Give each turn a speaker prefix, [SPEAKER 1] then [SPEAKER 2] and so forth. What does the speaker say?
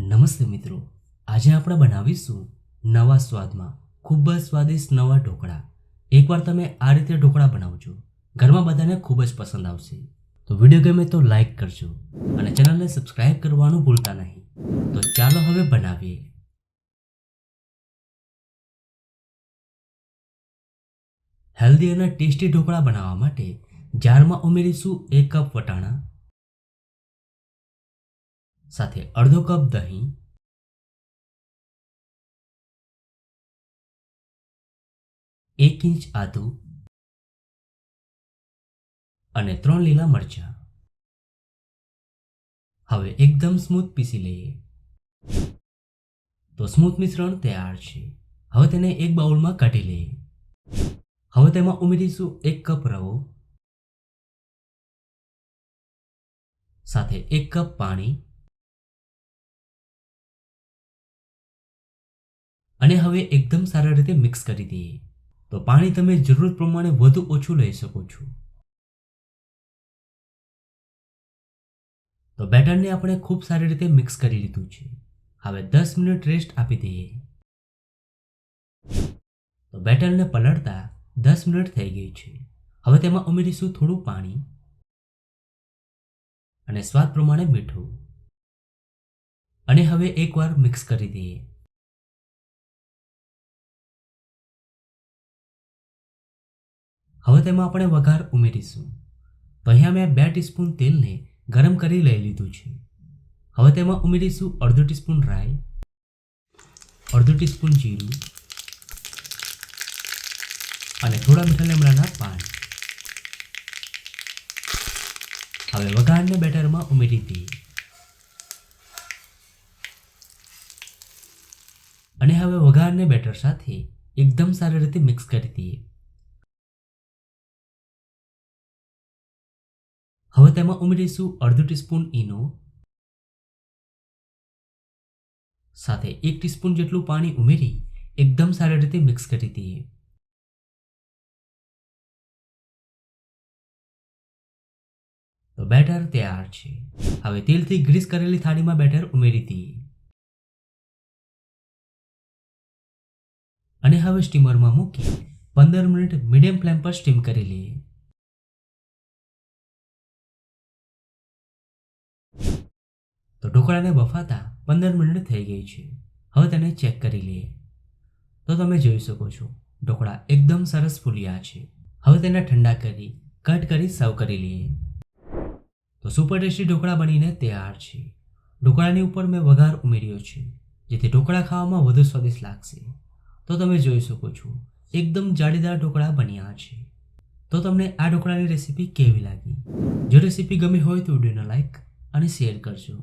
[SPEAKER 1] નમસ્તે મિત્રો, આજે આપણે બનાવીશું નવા સ્વાદમાં ખૂબ જ સ્વાદિષ્ટ નવા ઢોકળા. એકવાર તમે આ રીતે ઢોકળા બનાવજો, ઘરમાં બધાને ખૂબ જ પસંદ આવશે. તો વિડીયો ગમે તો લાઈક કરજો અને ચેનલને સબસ્ક્રાઇબ કરવાનું ભૂલતા નહીં. તો ચાલો હવે બનાવીએ. હેલ્ધી અને ટેસ્ટી ઢોકળા બનાવવા માટે જારમાં ઉમેરીશું 1 કપ વટાણા, સાથે અડધો કપ દહીં, 1 ઇંચ આદુ અને 3 લીલા મરચાં. હવે એકદમ સ્મૂથ પીસી લઈએ. તો સ્મૂથ મિશ્રણ તૈયાર છે. હવે તેને એક બાઉલમાં કાઢી લઈએ. હવે તેમાં ઉમેરીશું 1 કપ રવો, સાથે 1 કપ પાણી અને હવે એકદમ સારી રીતે મિક્સ કરી દઈએ. તો પાણી તમે જરૂર પ્રમાણે વધુ ઓછું લઈ શકો છો. તો બેટરને આપણે ખૂબ સારી રીતે મિક્સ કરી લીધું છે. હવે 10 મિનિટ રેસ્ટ આપી દઈએ. તો બેટરને પલળતા 10 મિનિટ થઈ ગઈ છે. હવે તેમાં ઉમેરીશું થોડું પાણી અને સ્વાદ પ્રમાણે મીઠું અને હવે એકવાર મિક્સ કરી દઈએ. હવે તેમાં આપણે વઘાર ઉમેરીશું. તો અહીંયા મેં 2 ટીસ્પૂન તેલને ગરમ કરી લઈ લીધું છે. હવે તેમાં ઉમેરીશું અડધો ટીસ્પૂન રાઈ, અડધો ટીસ્પૂન જીરું અને થોડા મીઠા લીમડાના પાન. હવે વઘારને બેટરમાં ઉમેરી દઈએ અને હવે વઘારને બેટર સાથે એકદમ સારી રીતે મિક્સ કરી દઈએ. હવે તેમાં ઉમેરીશું અડધો ટીસ્પૂન ઈનો, સાથે 1 ટીસ્પૂન જેટલું પાણી ઉમેરી એકદમ સારી રીતે મિક્સ કરી દઈએ. તો બેટર તૈયાર છે. હવે તેલથી ગ્રીસ કરેલી થાળીમાં બેટર ઉમેરી દઈએ અને હવે સ્ટીમરમાં મૂકી 15 મિનિટ મીડિયમ ફ્લેમ પર સ્ટીમ કરી લઈએ. તો ઢોકળાને બફાતા 15 મિનિટ થઈ ગઈ છે. હવે તેને ચેક કરી લઈએ. તો તમે જોઈ શકો છો ઢોકળા એકદમ સરસ ફૂલ્યા છે. હવે તેને ઠંડા કરી કટ કરી સર્વ કરી લઈએ. તો સુપર ટેસ્ટી ઢોકળા બનીને તૈયાર છે. ઢોકળાની ઉપર મેં વઘાર ઉમેર્યો છે, જેથી ઢોકળા ખાવામાં વધુ સ્વાદિષ્ટ લાગશે. તો તમે જોઈ શકો છો એકદમ જાળીદાર ઢોકળા બન્યા છે. તો તમને આ ઢોકળાની રેસીપી કેવી લાગી? જો રેસીપી ગમી હોય તો વિડીયોને લાઈક અને શેર કરજો.